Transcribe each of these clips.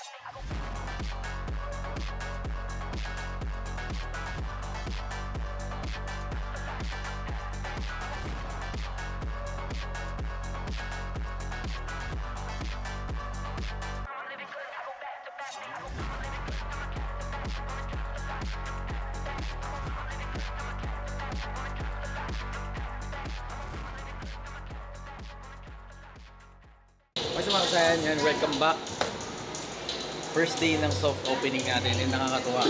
Mas mga kasayan, yan, welcome back. First day ng soft opening natin, and nakakatuwa.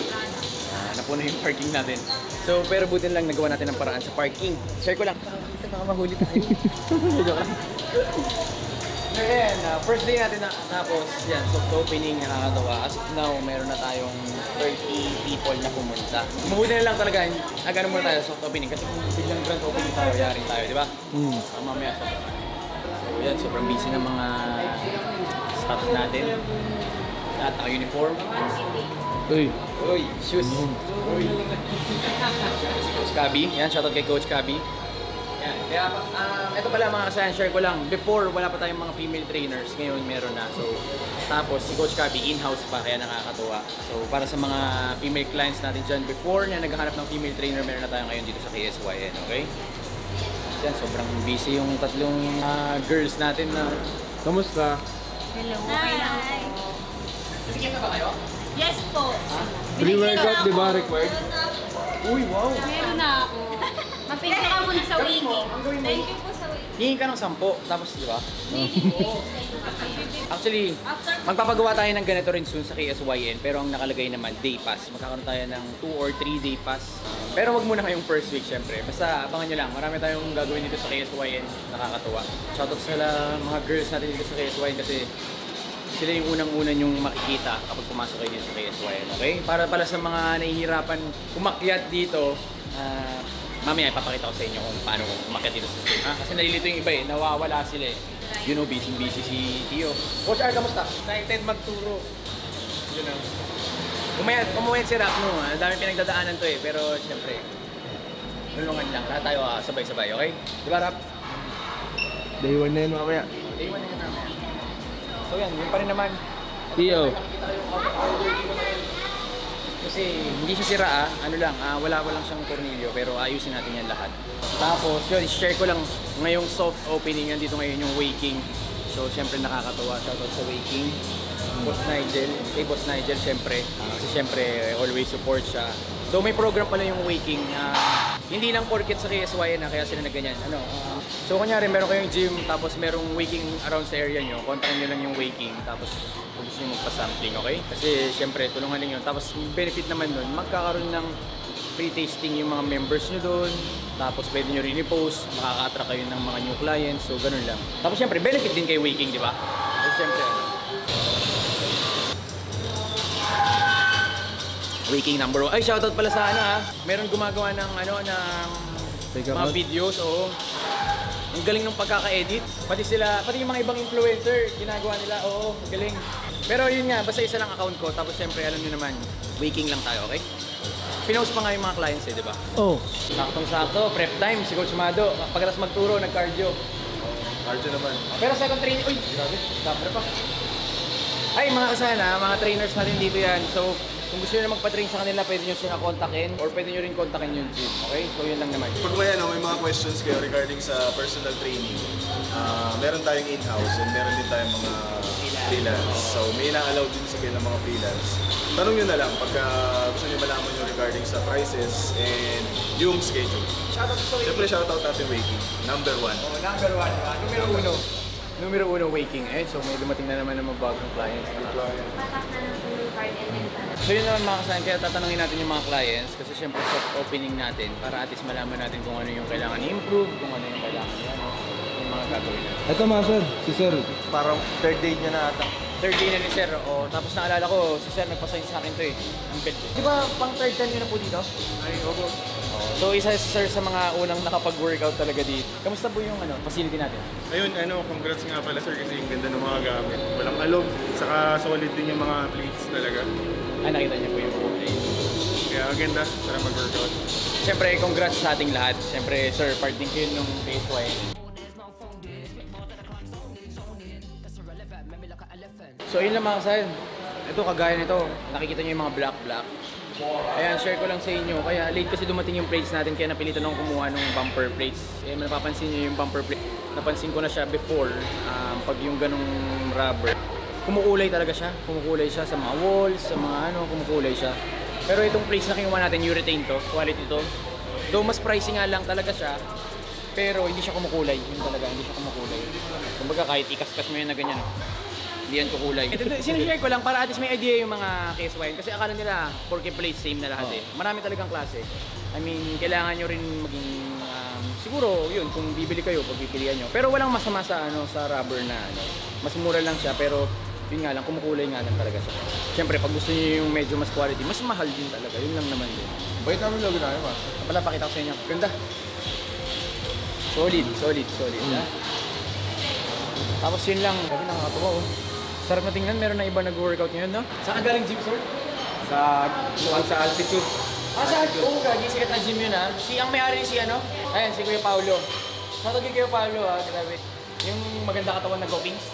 Napuno yung parking natin. So, pero buti lang nagawa natin ng paraan sa parking. Share ko lang. Baka mahuli tayo. Joke lang. So, yan, first day natin tapos, yan, soft opening, nakakatawa. As of now, meron na tayong 30 people na pumunta. Mabuti na lang talaga, agad muna tayo soft opening. Kasi kung biglang grand opening tayo, yarin tayo, di ba? Mamaya sa yan, sobrang busy ng mga staffs natin. At naka-uniform. Uy, shoes. Uy. Si Coach Kabi. Yan, shoutout kay Coach Kabi. Yan. Kaya, ito pala mga kasayan, share ko lang. Before, wala pa tayong mga female trainers. Ngayon, meron na. So, tapos si Coach Kabi, in-house pa, kaya nakakatuwa. So, para sa mga female clients natin dyan, before niya naghahanap ng female trainer, meron na tayo ngayon dito sa KSYN, okay? Yan, sobrang busy yung tatlong girls natin na... kamusta? Hello, okay lang po. Sige na ba kayo? Yes po. Pre-workout, di ba required? Uy, wow! Meron na ako. Mapinta ka muna sa wiki. Thank you po sa wiki. Hingin ka ng 10, tapos di ba? Actually, magpapagawa tayo ng ganito rin soon sa KSYN, pero ang nakalagay naman, day pass. Magkakaroon tayo ng 2 or 3 day pass. Pero wag muna ngayong first week, syempre. Basta abangan nyo lang, marami tayong gagawin dito sa KSYN, nakakatuwa. Shoutout sa mga girls natin dito sa KSYN kasi sila yung unang-una yung makikita kapag pumasok kayo dito sa KSYN, okay? Para pala sa mga nahihirapan umakyat dito, mamaya ipapakita ko sa inyo kung paano umakyat dito sa gym. Kasi nalilito yung iba eh, nawawala sila eh. You know, busy si Tio. Coach R, kamusta? Excited magturo. You know. Umuwi si Rap, no? Ang daming pinagdadaanan to eh, pero siyempre, tulungan lang. Lahat tayo sabay-sabay, okay? Di ba, Rap? Day 1 na yun mamaya. Day 1 na yun mamaya. So yan, yun pa rin naman. Tio. Kasi hindi siya sira ano lang, wala siyang tornilyo pero ayusin natin yan lahat. Tapos yun, share ko lang ngayong soft opening, dito ngayon yung waking. So syempre nakakatuwa, shoutout sa waking. Boss Nigel, kay Boss Nigel syempre. Kasi syempre always support siya. So may program pala yung waking, hindi lang porket sa KSYN kaya sila nagganyan. So kunyari meron kayong gym tapos merong waking around sa area nyo, kontakin nyo lang yung waking tapos kung gusto nyo magpa-sampling, okay? Kasi syempre tulungan ninyo. Tapos benefit naman nun, magkakaroon ng free tasting yung mga members nyo doon. Tapos pwede nyo rin i-post, makaka-attract kayo ng mga new clients, so ganun lang. Tapos syempre benefit din kay waking, di ba? So syempre waking number 1. Ay, shoutout pala sa meron gumagawa ng mga videos, oo. Ang galing ng pagkaka-edit. Pati yung mga ibang influencer, ginagawa nila, oo, galing. Pero yun nga, basta isa lang account ko, tapos syempre alam nyo naman, waking lang tayo, okay? Pinost pa nga yung mga clients eh, di ba? Oh. Saktong-sakto, prep time, si Coach Mado. Pagkalas magturo, nag-cardio. Cardio naman. Pero second training, uy, grabe, dapat pa. Ay, mga kasana, mga trainers natin dito yan. So, kung gusto nyo na magpa-train sa kanila, pwede nyo sila kontakin or pwede nyo rin kontakin yung gym. Okay? So, yun lang naman. Pag may mga questions kayo regarding sa personal training, meron tayong in-house and meron din tayong mga freelance. So, may ina-allow din sa ng mga freelance. Tanong nyo na lang pagka gusto nyo malaman nyo regarding sa prices and yung schedule. Siyempre, shoutout natin Waking. Number 1. Oh, number 1. Numero 1, Waking. So, may dumating na naman ng mga bagong clients. So yun naman mga kasayan, kaya tatanungin natin yung mga clients kasi syempre soft opening natin para at least malaman natin kung ano yung kailangan i-improve, kung ano yung kailangan yung mga gagawin natin. Ito master, si Sir. Parang third day niya na ata. Third day na ni Sir, tapos naalala ko, si Sir nagpasign sa akin to eh. Ang bed. Di ba pang third time nyo na po dito? Ay, opo. So isa si Sir sa mga unang nakapag-workout talaga dito. Kamusta po yung facility natin? Ayun, congrats nga pala sir kasi yung ganda ng mga gamit. Walang alog, saka solid din yung mga plates talaga. Nakita niyo po yung footage. Kaya maganda, para mag-workout. Siyempre, congrats sa ating lahat. Siyempre, Sir, part din kayo nung KSY. So, yun lang mga kasayan. Ito, kagaya nito. Nakikita nyo yung mga black. Ayan, share ko lang sa inyo. Kaya late kasi dumating yung plates natin, kaya napilitan akong kumuha ng bumper plates. Eh, napapansin nyo yung bumper plate. Napansin ko na siya before, pag yung ganong rubber. Kumukulay talaga siya. Kumukulay siya sa mga walls, sa mga ano, kumukulay siya. Pero itong plates na kinuha natin, urethane to, quality to. Though mas pricey nga lang talaga siya, pero hindi siya kumukulay. Yun talaga, hindi siya kumukulay. Kumbaga kahit ikaskas mo yan na ganyan, hindi yan kukulay. Sinishare ko lang para at least may idea yung mga KSYN. Kasi akala nila, porke place same na lahat eh. Marami talagang klase. I mean, kailangan nyo rin maging, siguro yun, kung bibili kayo, pagpipilian nyo. Pero walang masama sa, sa rubber na, mas mura lang siya, pero yun nga lang, kumukulay nga lang talaga siya. Siyempre, pag gusto nyo yung medyo mas quality, mas mahal din talaga. Yun lang naman din. Bait namin logo na yun, Pala, pakita ko sa inyo. Ganda. Solid. Tapos yun lang. Sabi, nakakatuwa oh. Sarap na tingnan, meron na iba nag-workout ngayon, no? Saan ka galing gym, sir? Sa altitude. Sa altitude? Oo, gagi, sikat na gym yun, ha? Ang may-ari si ano? Ayan, si Kuya Paulo. Shoutout kay Kuya Paulo, ha? Grabe. Yung maganda katawan na Gopings.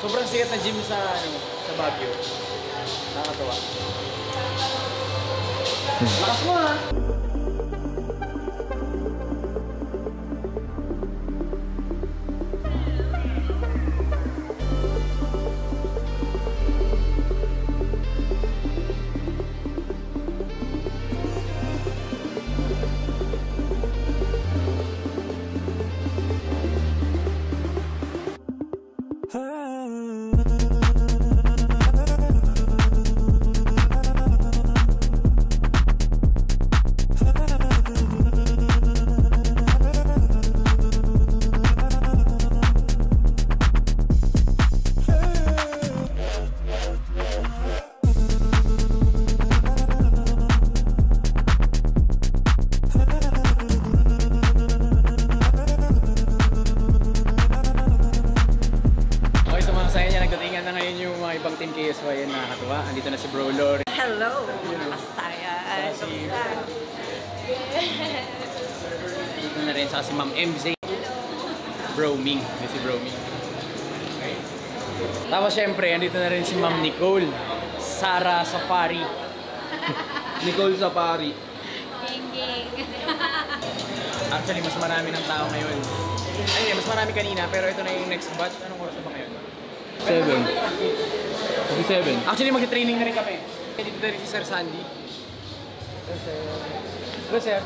Sobrang sikat na gym sa Baguio. Nakakatuwa. Lakas mo, ha? Team KSYN na nakakatuwa. Andito na si Bro Lord. Hello! Masaya! Dito na rin sa si Ma'am MZ. Bro Ming. Si Bro Ming. Okay. Tapos syempre, andito na rin si Ma'am Nicole. Sara Safari. Nicole Safari. Ging. Actually, mas marami ng tao ngayon. Ay, mas marami kanina, pero ito na yung next batch. Anong oras na ba ngayon? 7. Actually, mag-training na rin kami. Dito na rin si Sir Sandy. Hello, Sir.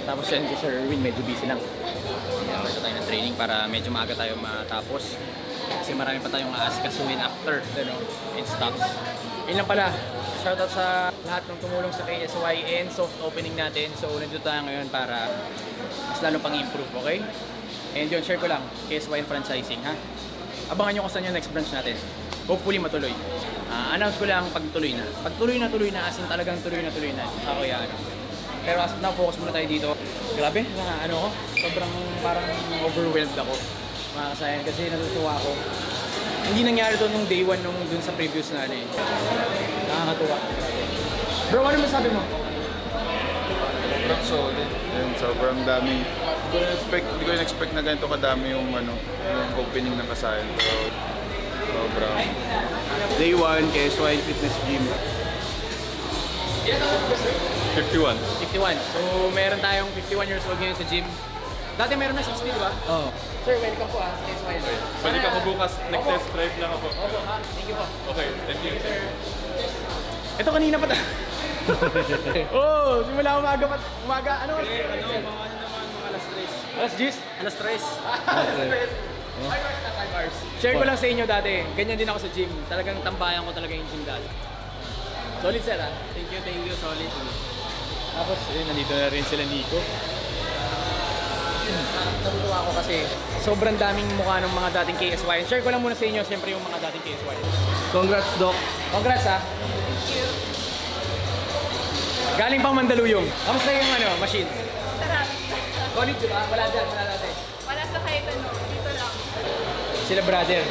Tapos yan si Sir Erwin, medyo busy lang. Ito tayo ng training para medyo maaga tayo matapos. Kasi marami pa tayong aasikasuhin after, and stops. Yun lang pala. Shoutout sa lahat ng tumulong sa KSYN, soft opening natin. So, nandito tayo ngayon para mas lalo pang improve, okay? And yun, share ko lang, KSYN franchising, ha? Abangan nyo kung saan yung next branch natin. Hopefully matuloy. Announce ko lang pag tuloy na. Pag tuloy na, as in talagang tuloy na. Ako yan. Pero as of now, focus muna tayo dito. Grabe, ko, sobrang parang overwhelmed ako. Mga kasayan, kasi natutuwa ako. Hindi nangyari to nung day 1 dun sa previous na Nakakatuwa. Bro, ano masabi mo? Sobrang solid. Yun, sobrang daming. Hindi ko in-expect na ganito kadami yung opening ng Kasayan. So, sobrang. Day 1, KSYN Fitness Gym. 51. 51. So, meron tayong 51 years old ngayon sa gym. Dati meron na 60, di ba? Oo. Sir, welcome po sa KSYN. Pwede ka po bukas, nag-test drive lang ako. Opo, ha? Thank you po. Okay, thank you. Ito kanina pa simula umaga. Ano oras? Alas 10? Alas 3. Share ko lang sa inyo dati, ganyan din ako sa gym. Talagang tambayan ko talaga yung gym dati. Solid, sir, ha? Thank you, solid. Tapos, nandito na rin sila Nico. Natutuwa ako kasi sobrang daming mukha ng mga dating KSYN. Share ko lang muna sa inyo, siyempre yung mga dating KSYN. Congrats, Doc. Congrats, ha? Thank you. Galing pang Mandaluyong. Kamusta yung machine? Sarap. Solid, diba? Wala dati. Wala sa kahit ano. Dito lang. Sila brother.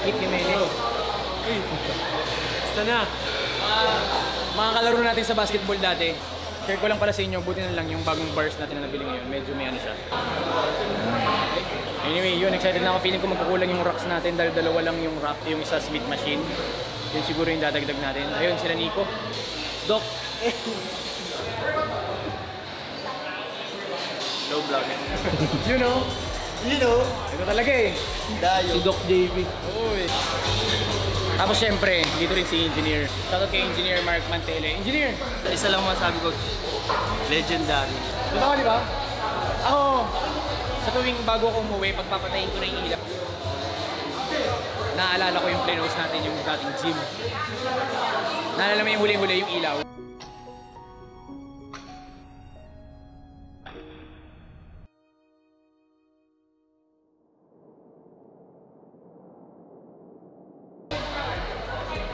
Kit Jimenez. Sana. Mga kalaro natin sa basketball dati. share ko lang pala sa inyo, buti na lang yung bagong bars natin na nabili ngayon, medyo may ano siya. Anyway, yun, excited na ako. Feeling ko magkukulang yung rocks natin dahil dalawa lang yung rock, yung isa Smith machine. Yun siguro yung dadagdag natin. Ayun, sila Nico. Doc. No vlog. You know? Ito talaga eh. Si Doc JV. Uy. Tapos syempre, dito rin si Engineer. Shoutout kay Engineer Mark Mantele. Engineer! Isa lang masabi ko, legendary. Totoo, di ba? Ako, sa tuwing bago ako umuwi, pagpapatayin ko na yung ilaw, naalala ko yung plenos natin, yung dating gym. Naalala mo yung huli-huli yung ilaw.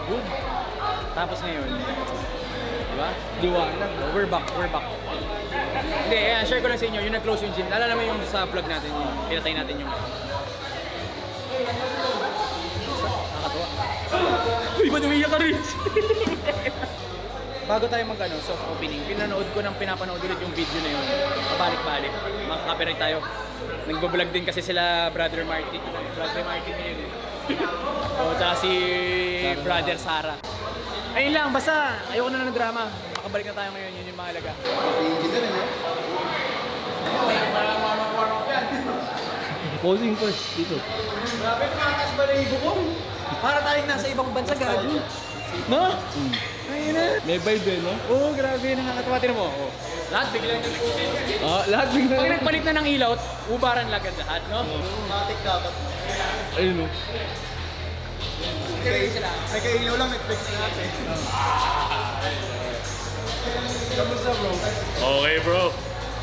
Good. Tapos ngayon, di ba? Liwanag. We're back. Hindi, share ko lang sa inyo, yung nag-close yung gym. Naalala mo yung sa vlog natin, yung pinatay natin yung... Nakakatawa. Uy, ba't umiyak ka rin? Bago tayo soft opening, pinapanood ulit yung video na yun. Pabalik-balik. Makaka-copyright tayo. Nagbablog din kasi sila Brother Martin. Brother Martin na yun eh. O, tsaka si Brother Sara. Ayun lang, basta ayoko na ng drama. Makabalik na tayo ngayon, yun yung mahalaga. Posing first, dito. Grabe, tumataas ba na ibo ko? Para tayong nasa ibang bansa, gago. No? Ayun na. May vibe eh, no? Oo, grabe, nakakatawa. Tinan mo. Oh. Lahat biglang nag-ulit. Lahat bigla. Pag nagpalit na ng ilaw, ubaran lagad lahat, no? Matik dapat. Ayun, no? Ay, kay ilaw lang, Netflix na natin. Kamusta bro? Okay bro.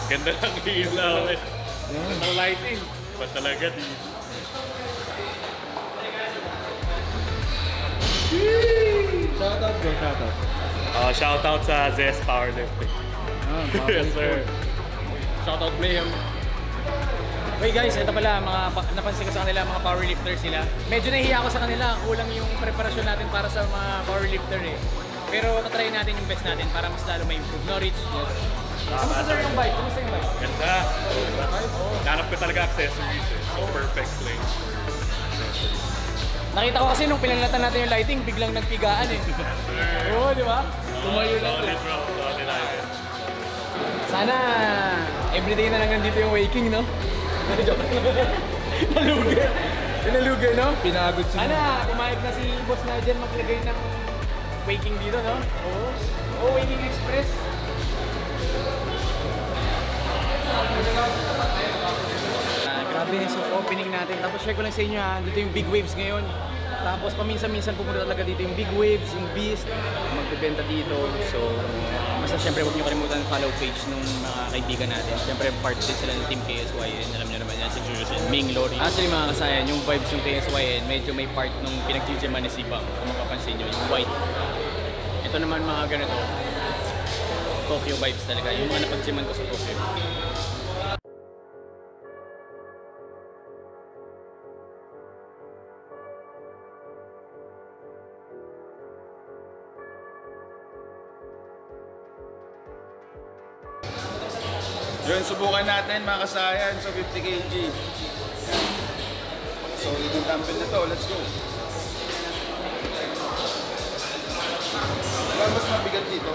Ganda lang ilaw eh. Ganda ng lighting. Ba talaga di. Shoutout bro, shoutout. Shoutout sa Zest Powerlifting. Yes sir. Shoutout Graham. Wait guys, ito pala, napansin ko sa kanila, mga powerlifter sila. Medyo nahihiya ako sa kanila, kulang yung preparasyon natin para sa mga powerlifter eh. Pero tatry natin yung best natin para mas lalo ma-improve. Norwich, yes. Kamusta sir yung bike? Kamusta yung bike? Ganda. Nanap ko talaga accessories eh. So perfect place for accessories. Nakita ko kasi nung pinalatan natin yung lighting, biglang nagpigaan eh. Oo, di ba? Tumayo lang. Solid bro. Solid idea. Sana everyday na lang nandito yung waking, no? Nalugi. Nalugi, no? Pinagod siya. Sana, pumayag na si Boss Nigel maglagay ng waking dito, no? Oo. Oo, Waking Express. Grabe yung soft opening natin. Tapos share ko lang sa inyo ha, dito yung big waves ngayon. Tapos paminsan-minsan pupunta talaga dito yung big waves, yung beast, magbebenta dito. So, basta syempre huwag nyo kalimutan follow page ng mga kaibigan natin. Syempre part din sila ng Team KSYN. Alam nyo naman yan, si Julius and Ming Lori. Actually mga kasayan, yung vibes ng KSYN, medyo may part nung pinag-GGman ni Sibang. Kung mapapansin nyo, yung white. Ito naman mga ganito. Tokyo vibes talaga. Yung mga napag-gyman ko sa Tokyo. Yun, subukan natin mga kasayan. So 50 kg. So itong dumbbell na to, let's go. Ano mas mabigat dito?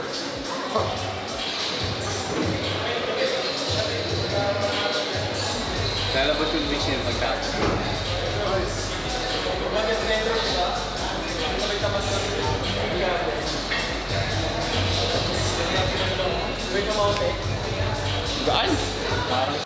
Lalabas yung mix niya pagkatapos. Gaan? Parang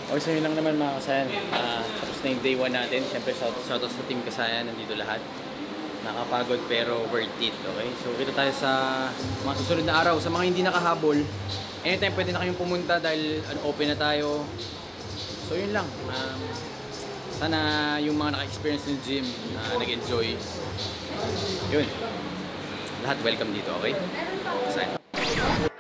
Okay, so yun lang naman mga kasayan. Tapos na yung day 1 natin. Siyempre, shoutout sa team Kasayan. Nandito lahat. Nakapagod pero worth it, okay? So, kita tayo sa mga susunod na araw. Sa mga hindi nakahabol, anytime pwede na kayong pumunta dahil open na tayo. So, yun lang. Sana yung mga naka-experience ng gym, nag-enjoy. Yun. Lahat welcome dito, okay? Kasayan.